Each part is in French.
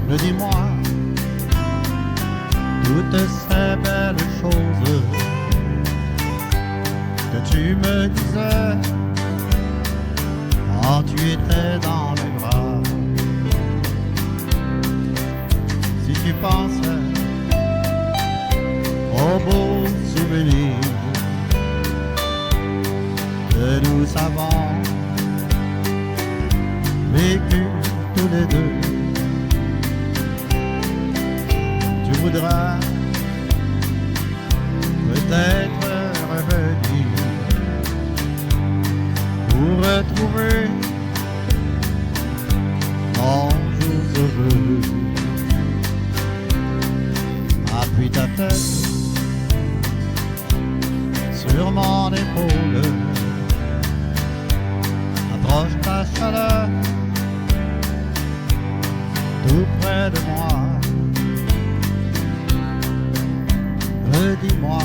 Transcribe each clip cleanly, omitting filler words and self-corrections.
Redis-moi toutes ces belles choses que tu me disais quand tu étais dans mes bras. Si tu pensais aux beaux souvenirs que nous avons vécu tous les deux, tu voudras peut-être revenir pour retrouver ton jour heureux. Appuie ta tête sur mon épaule, approche ta chaleur tout près de moi. Redis-moi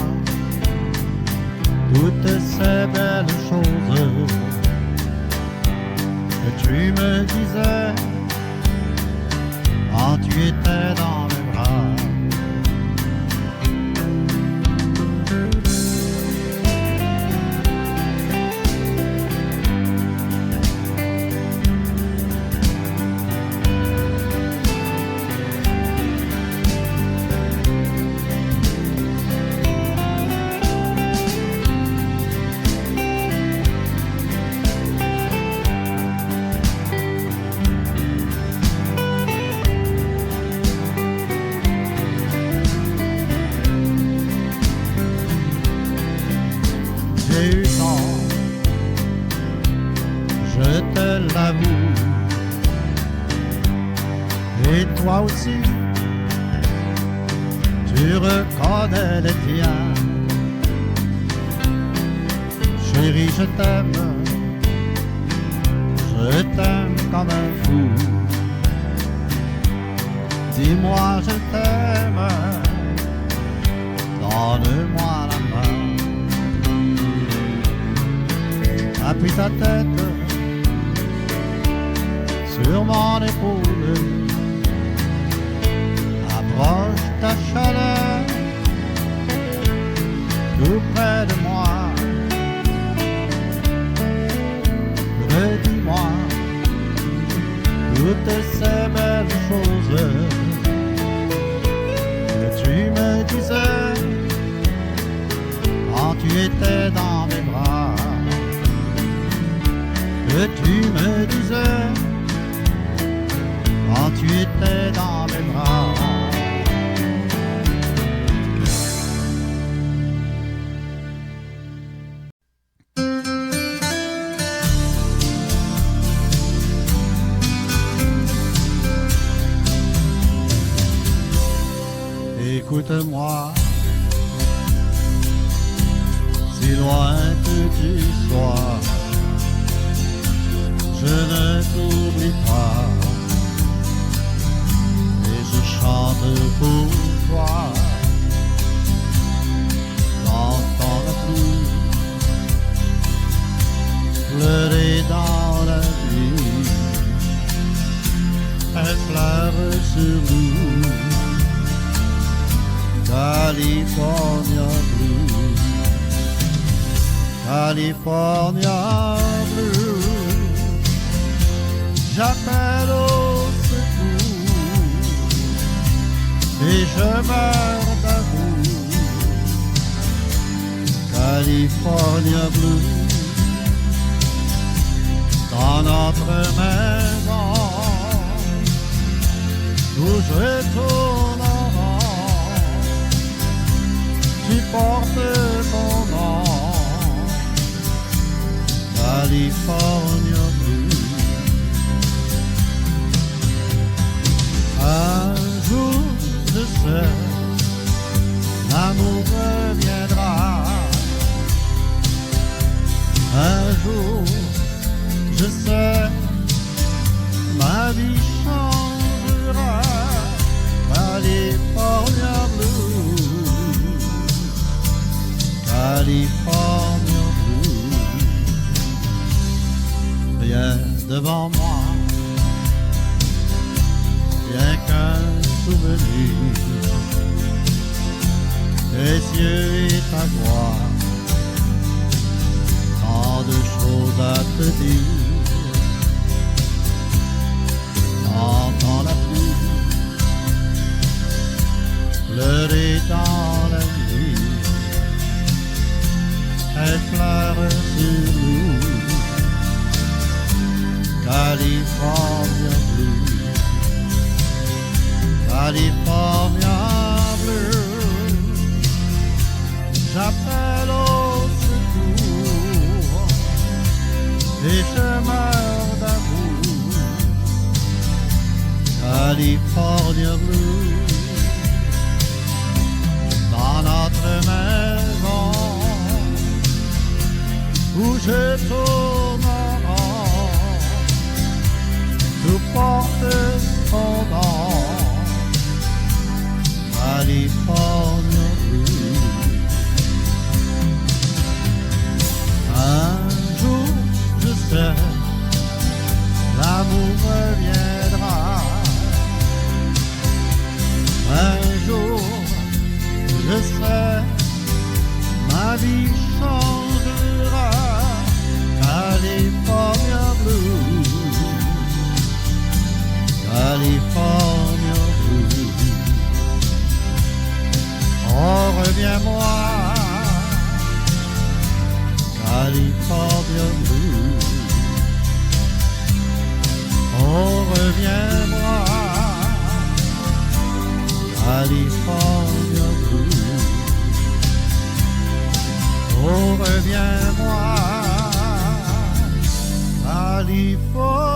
toutes ces belles choses que tu me disais quand tu étais dans mes bras. J'ai eu tort, je te l'avoue, et toi aussi, tu reconnais les tiens. Chérie, je t'aime comme un fou. Dis-moi, je t'aime, donne-moi la main. Appuie ta tête sur mon épaule, approche ta chaleur tout près de moi. Redis-moi toutes ces belles choses que tu me disais quand tu étais dans mes bras. Que tu me disais quand tu étais dans mes bras. Écoute-moi, si loin que tu sois, je ne t'oublie pas et je chante pour toi. J'entends la pluie pleurer dans la nuit, elle pleure sur nous. California Blue, California Blue. J'appelle au secours et je meurs d'amour. California Blue, dans notre maison, où je tourne en rond, tu portes ton nom. California Blue. Un jour, je sais, l'amour reviendra. Un jour, je sais, ma vie changera. California Blue, California Blue. Rien devant moi, rien qu'un venue, tes yeux et ta gloire, tant de choses à te dire. J'entends la pluie pleurer dans la nuit, elle pleure sur nous, California Blue, California Blue. J'appelle au secours et je meurs d'amour, California Blue. Dans notre maison où je tourne en rond, tout porte son nom, California Blue. Un jour, je sais, l'amour reviendra. Un jour, je sais, ma vie changera, California Blue, California Blue. Oh, reviens-moi, California Blue. Oh, reviens-moi, California Blue. Oh, reviens-moi, California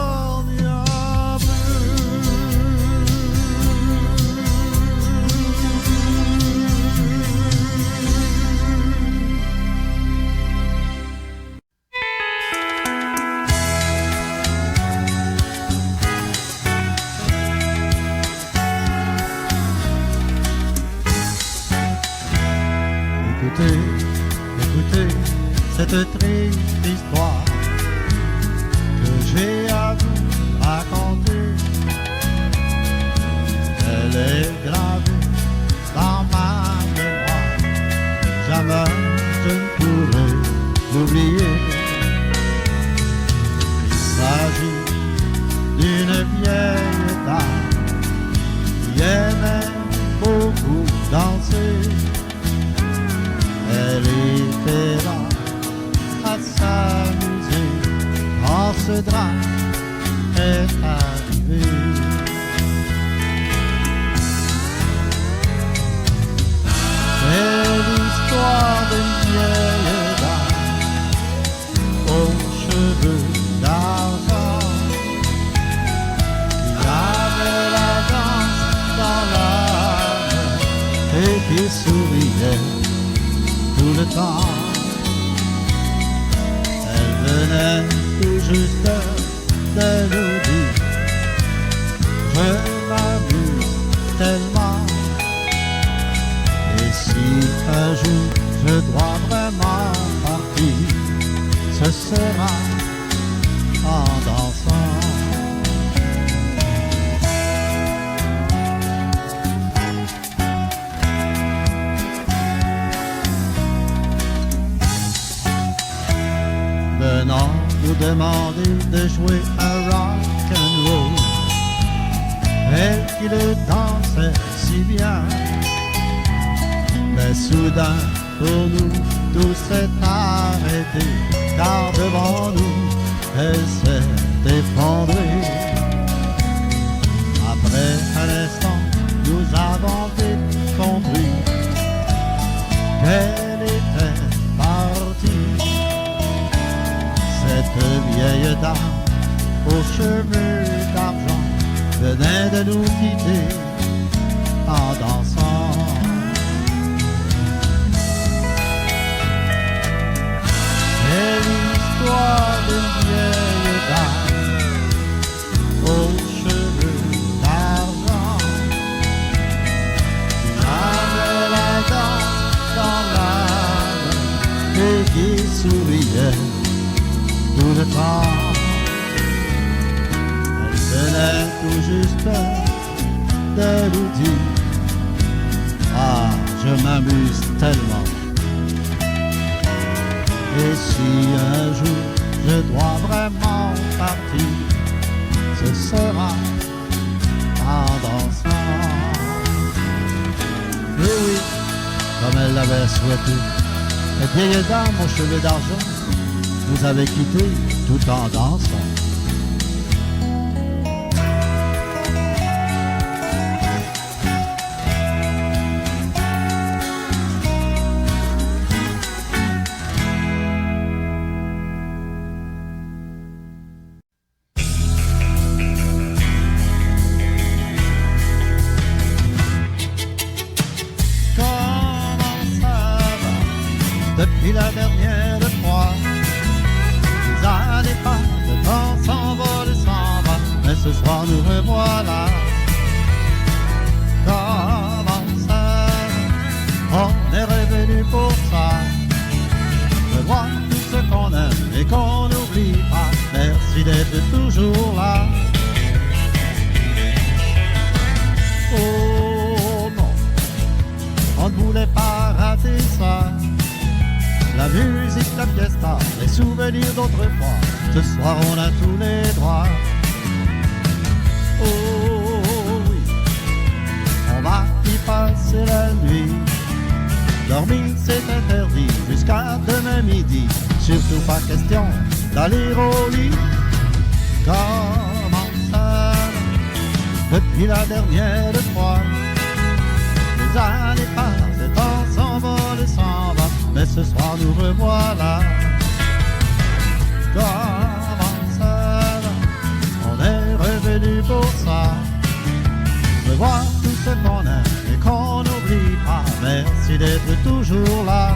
Écoutez, écoutez cette triste histoire que j'ai à vous raconter. Elle est gravée dans ma mémoire, jamais je ne pourrai l'oublier. Il s'agit d'une vieille dame qui aimait beaucoup danser. Elle était là à s'amuser quand ce drame est arrivé. C'est l'histoire d'une vieille dame aux cheveux d'argent qui avait la danse dans l'âme et qui souriait tout le temps. Elle venait tout juste de nous dire: je m'amuse tellement, et si un jour je dois vraiment partir, ce sera en dansant. Venant nous demander de jouer un rock and roll, elle qui le dansait si bien. Mais soudain pour nous tout s'est arrêté, car devant nous elle s'est effondrée. Après un instant nous avons vite compris qu'elle était partie. Cette vieille dame aux cheveux d'argent venait de nous quitter en dansant. C'est l'histoire d'une vieille dame aux cheveux d'argent qui avait la danse dans l'âme et qui souriait tout le temps. Elle venait tout juste fidèle outil. Ah, je m'amuse tellement. Et si un jour je dois vraiment partir, ce sera en dansant. Et oui, comme elle l'avait souhaité, cette vieille dame aux cheveux d'argent nous avait quittés tout en dansant. Depuis la dernière fois, les années passent, le temps s'envole et s'en va, mais ce soir nous revoilà. Comment ça, on est revenu pour ça, revoir tout ce qu'on aime et qu'on n'oublie pas. Merci d'être toujours là. Oh non, on ne voulait pas rater ça. La musique, la fiesta, les souvenirs d'autrefois. Ce soir on a tous les droits. Oh oui, on va y passer la nuit. Dormir c'est interdit jusqu'à demain midi. Surtout pas question d'aller au lit. Comment ça, depuis la dernière fois, les années passent, le temps s'envole et s'en va, mais ce soir nous revoilà. Comment ça, on est revenu pour ça, revoir tout ce qu'on aime et qu'on n'oublie pas. Merci d'être toujours là.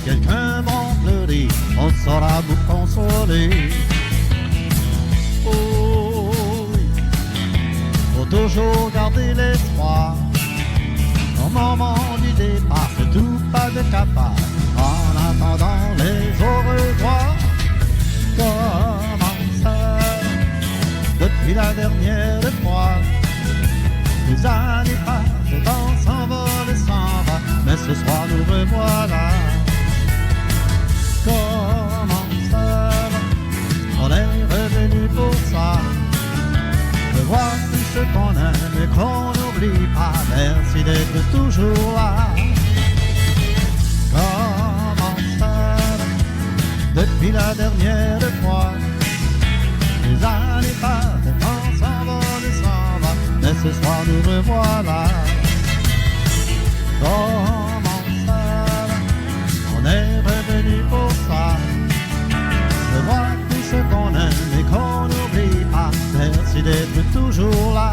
Quelqu'un va pleurer, on saura vous consoler. Oh oui, faut toujours garder l'espoir. Au moment du départ, c'est tout pas de capable. En attendant les au revoir. Comment ça, depuis la dernière fois, les années passent, le temps s'envole et s'en va, mais ce soir nous revoilà. Comment ça, on est revenu pour ça, revoir tout ce qu'on aime et qu'on n'oublie pas. Merci d'être toujours là. Comment ça, depuis la dernière fois, les années passent, le temps s'envole et s'en va, mais ce soir nous revoilà. Comment ça, on est revenu pour ça, revoir tout ce qu'on aime et qu'on n'oublie pas. Merci d'être toujours là.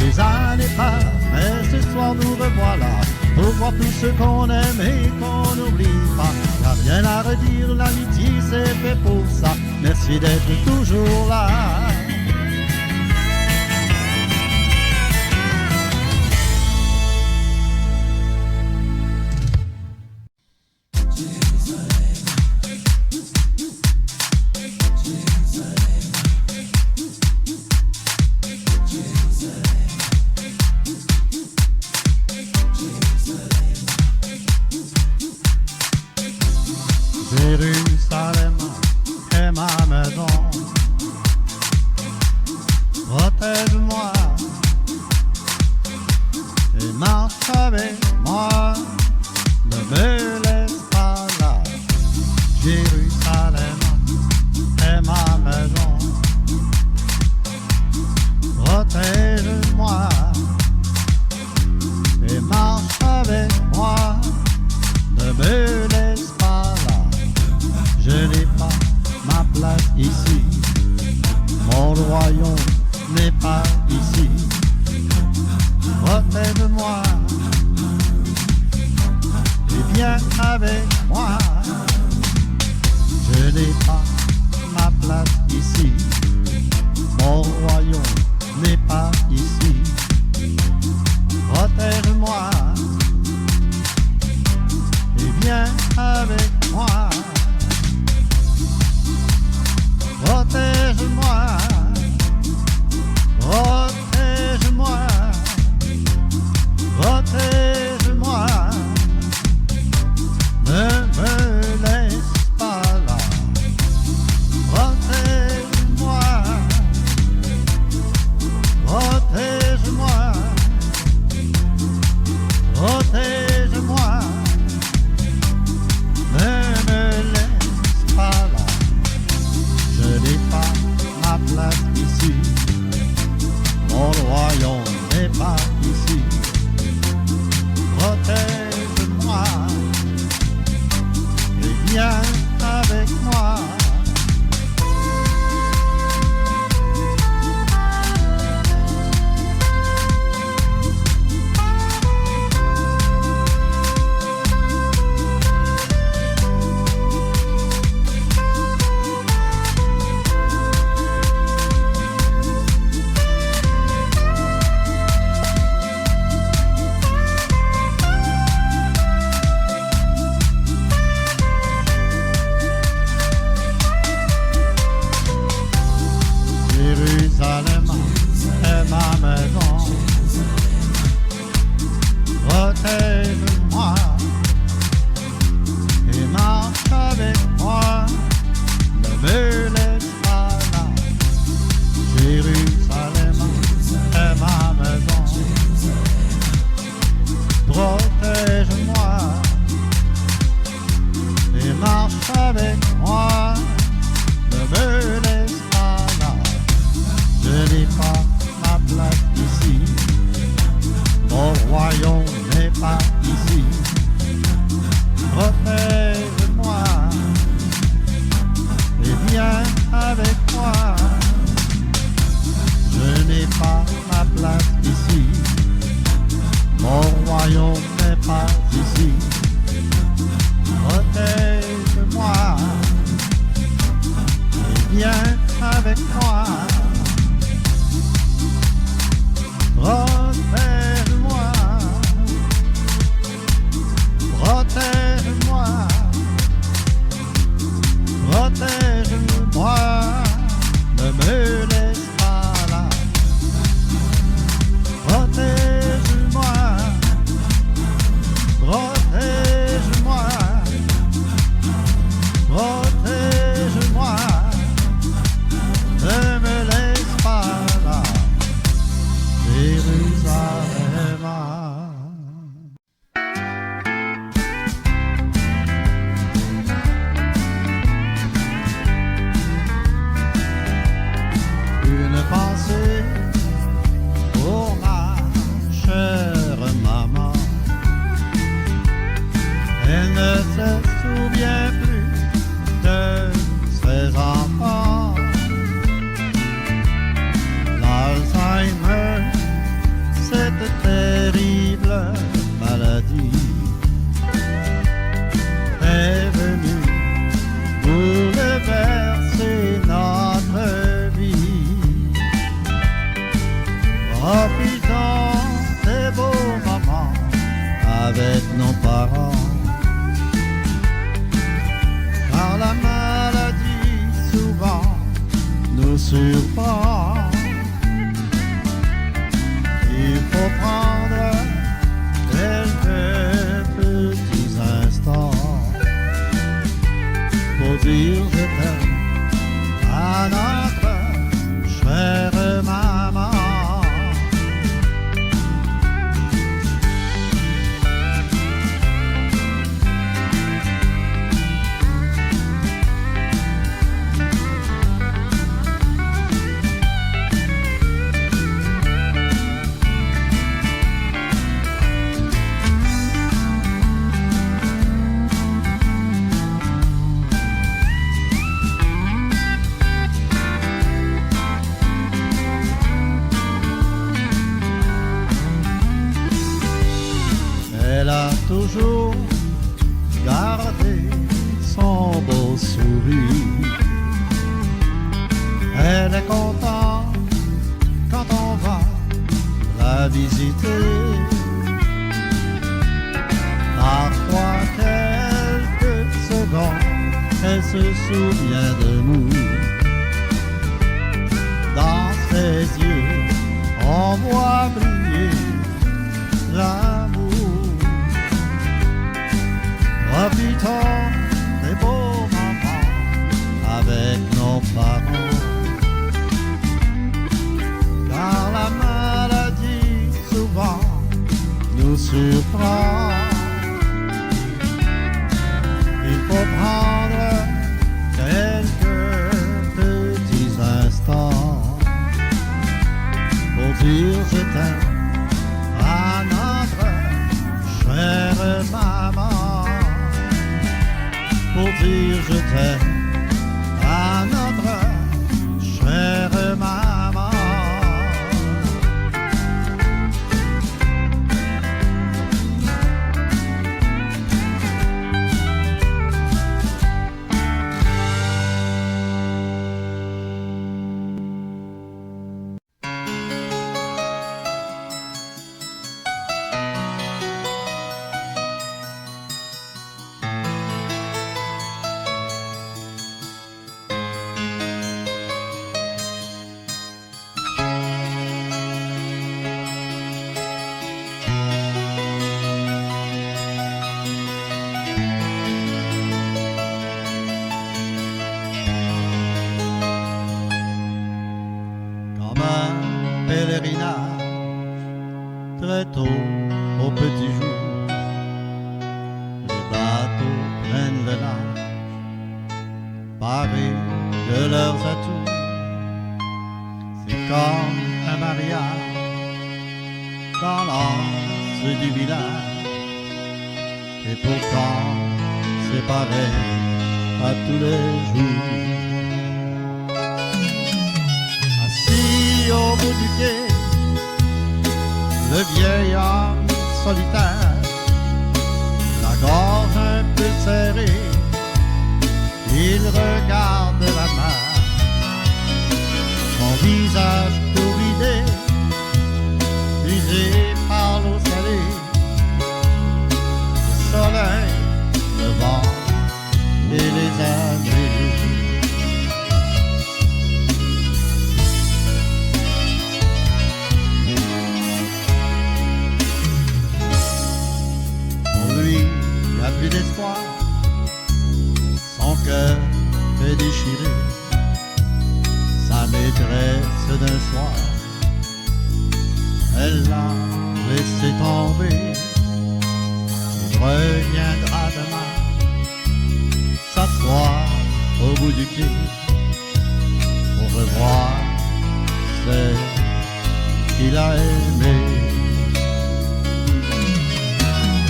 Les années passent, mais ce soir nous revoilà, pour voir tout ce qu'on aime et qu'on n'oublie pas. Y'a rien à redire, l'amitié c'est fait pour ça. Merci d'être toujours là. Jérusalem est ma maison, protège-moi et marche avec moi, ne me laisse pas là. Jérusalem est ma maison, protège-moi et marche avec moi, ne me laisse pas là. Je n'ai pas marche avec moi, ne me laisse pas là. Je n'ai pas ma place ici, mon royaume n'est pas ici. Protège-moi et viens avec moi. Je n'ai pas ma place ici, mon royaume n'est pas ici. Protège-moi et viens avec moi. Protège-moi, protège-moi, protège-moi, ne me laisse pas là. Protège-moi, protège-moi, protège-moi, ne me laisse pas là. Jérusalem. Une pensée pour ma chère maman. Elle ne se souvient plus de ses enfants. L'Alzheimer, cette terrible maladie est venue bouleverser notre vie. Profitons des beaux moments avec nos parents, car la maladie souvent nous surprend. Il faut prendre quelques petits instants pour dire je t'aime à notre chère maman. Elle a toujours gardé son beau sourire. Elle est contente quand on va la visiter. Parfois quelques secondes, elle se souvient de nous. Dans ses yeux, on voit briller l'amour. Profitons des beaux moments avec nos parents, car la maladie souvent nous surprend. Il faut prendre quelques petits instants pour dire je t'aime à notre chère maman. Pour dire je t'aime à notre chère maman. très tôt au petit jour. Les bateaux prennent le large parés de leurs atouts. C'est comme un mariage dans l'anse du village, et pourtant c'est pareil à tous les jours. Assis au bout du quai, le vieil homme solitaire, la gorge un peu serrée, il regarde la mer, son visage tout ridé, usé par l'eau salée, le soleil, le vent et les années. Pour lui, il n'y a plus d'espoir, son cœur est déchiré, sa maîtresse d'un soir, elle l'a laissé tomber. Il reviendra demain s'asseoir au bout du quai pour revoir celle qu'il a aimée.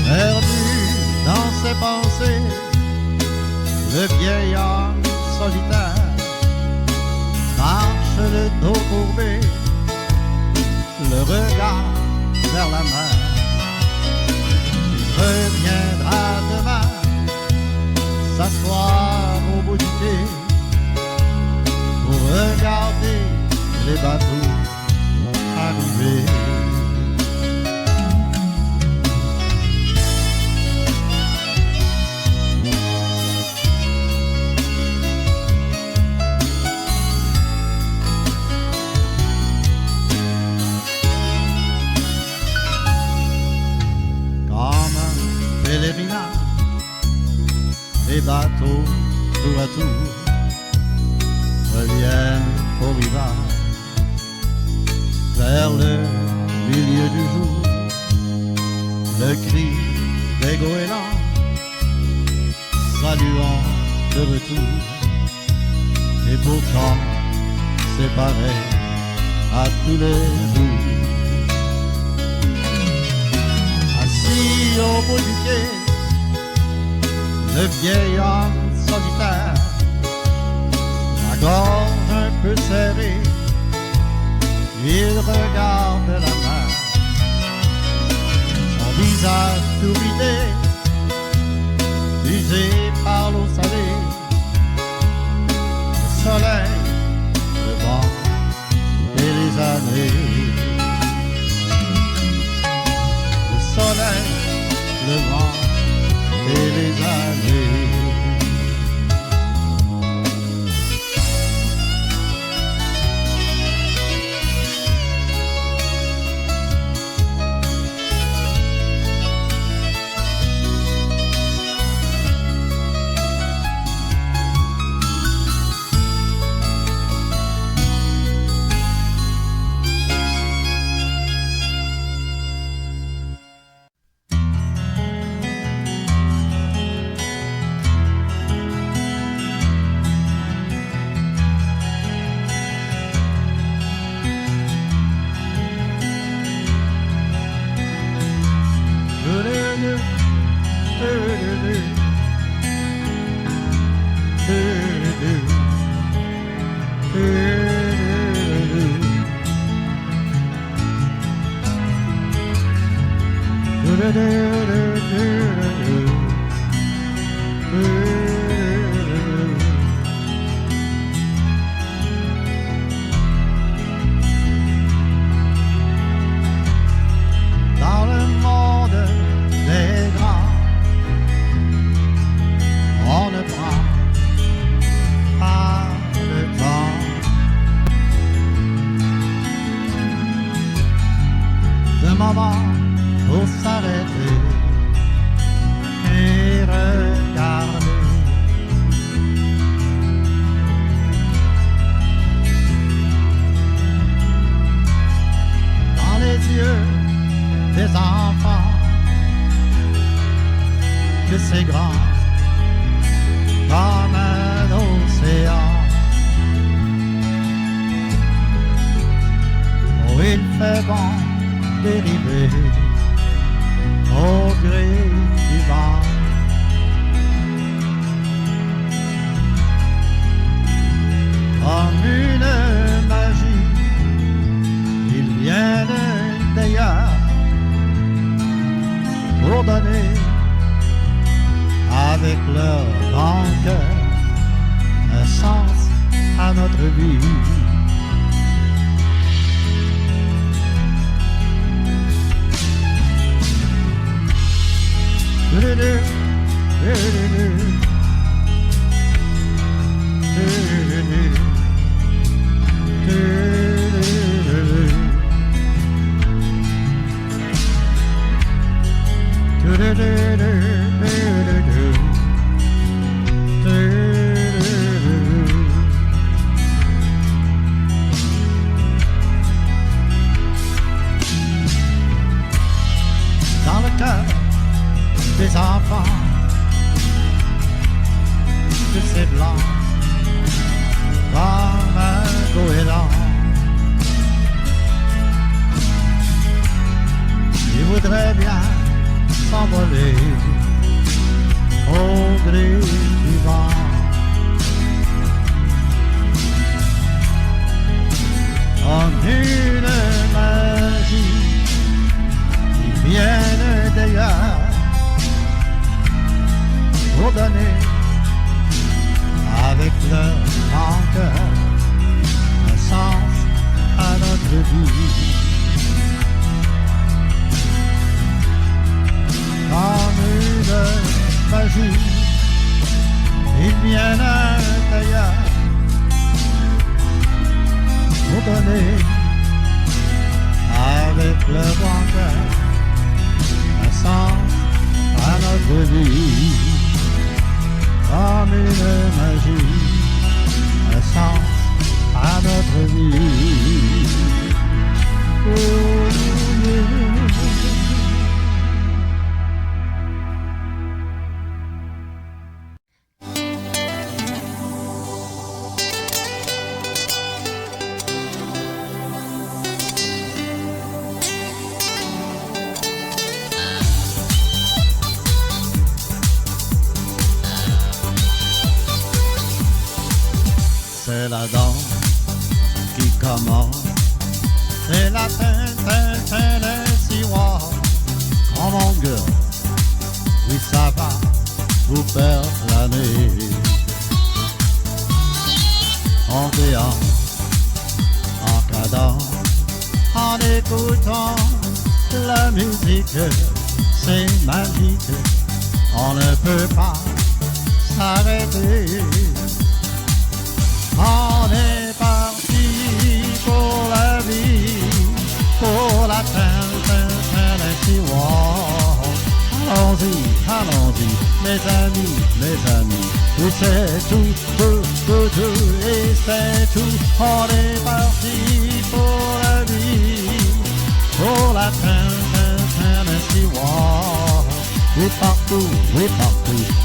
Perdu dans ses pensées, le vieil homme solitaire marche le dos courbé, le regard vers la mer. Il reviendra demain s'asseoir au bout du quai pour regarder les bateaux arriver. Les bateaux tour à tour reviennent au rivage vers le milieu du jour. Le cri des goélands saluant le retour, et pourtant c'est pareil à tous les jours. Assis au bout du quai, le vieil homme solitaire, la gorge un peu serrée, il regarde la mer, son visage tout ridé, usé par l'eau salée, le soleil, le vent et les années. Le soleil, le vent et les années. Dans le monde des grands, on ne prend pas le temps de moment pour s'arrêter. fait vent dériver au gré du vent. Comme une magie, ils viennent d'ailleurs pour donner avec leur grand cœur un sens à notre vie. Dans le cœur des enfants, de ces blancs, comme un goéland. Ils voudraient bien s'envoler au gré du vent. Comme une magie, ils viennent d'ailleurs pour donner avec leur grand cœur un sens à notre vie. Comme une magie, ils viennent d'ailleurs pour donner avec leur grand cœur un sens à notre vie. Comme une magie, un sens à notre vie. C'est la danse qui commence, c'est la Tennessee Waltz. Come on girl, oui ça va vous faire planer. En déance, en cadence, en écoutant la musique, c'est magique, on ne peut pas s'arrêter. On est parti pour la vie, pour la Tennessee Waltz. Allons-y, allons-y, mes amis, et c'est tout, et c'est tout. On est parti pour la vie, pour la Tennessee Waltz. Et partout,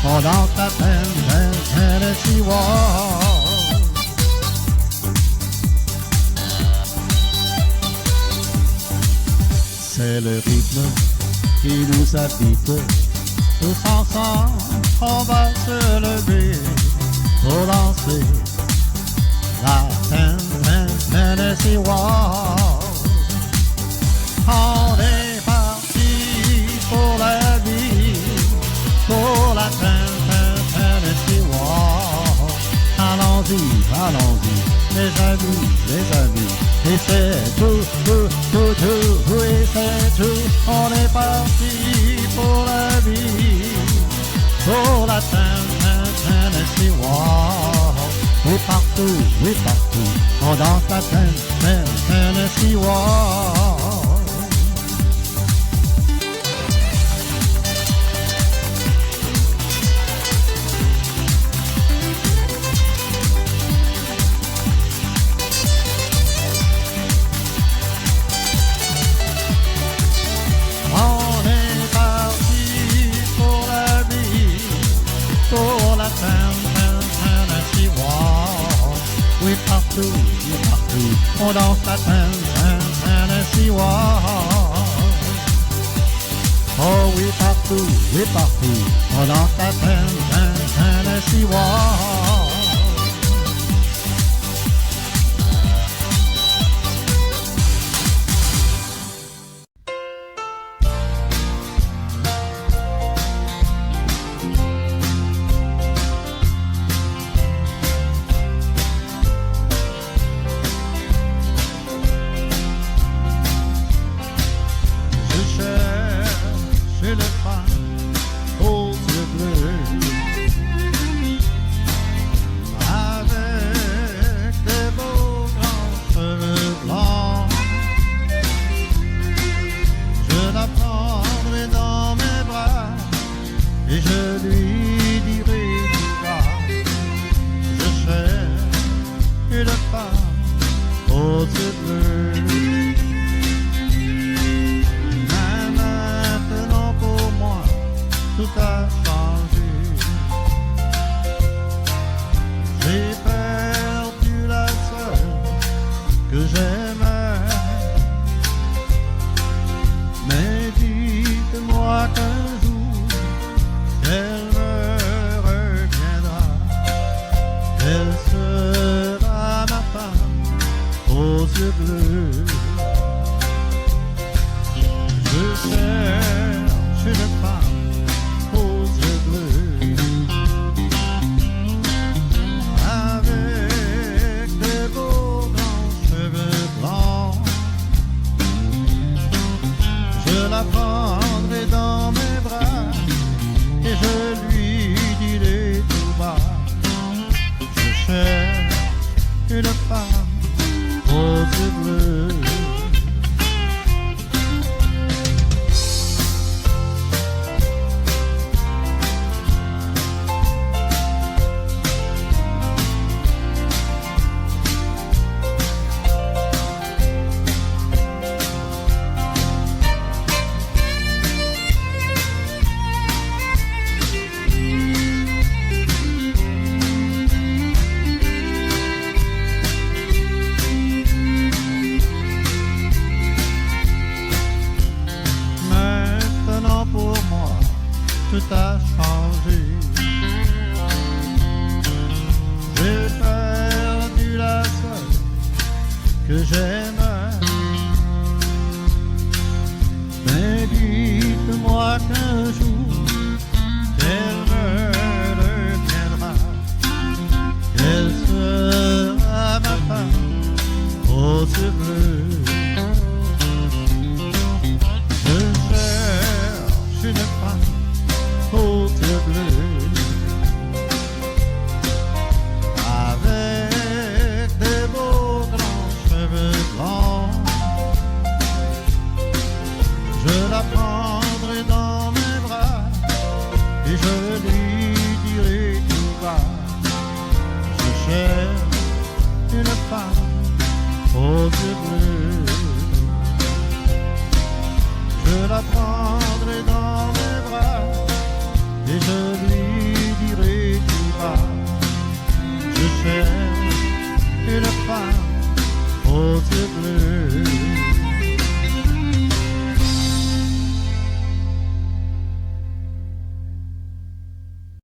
on danse la Tennessee Waltz. C'est le rythme qui nous habite. Tous ensemble, on va se lever pour danser la Tennessee Waltz. On est parti pour la vie, pour la Tennessee Waltz. Allons-y, mes amis, et c'est tout, et c'est tout. On est parti pour la vie, pour la Tennessee Waltz. Et partout, on danse la Tennessee Waltz. Tennessee Waltz. Oui, partout, partout, on danse la Tennessee Waltz. Oh oui, partout, on danse la Tennessee Waltz. Et je lui dirai tout bas, je cherche une femme aux yeux bleus. Mais maintenant pour moi, tout a changé. J'ai perdu la seule que j'aimais. Mais dites-moi qu'un jour elle me reviendra, elle sera ma femme aux yeux bleus. Je cherche une femme aux yeux bleus, avec de beaux grands cheveux blancs. Je la prendrai dans mes bras et je lui dirai tout bas, je cherche une femme aux yeux bleus. Pour moi, tout a changé. J'ai perdu la seule que j'ai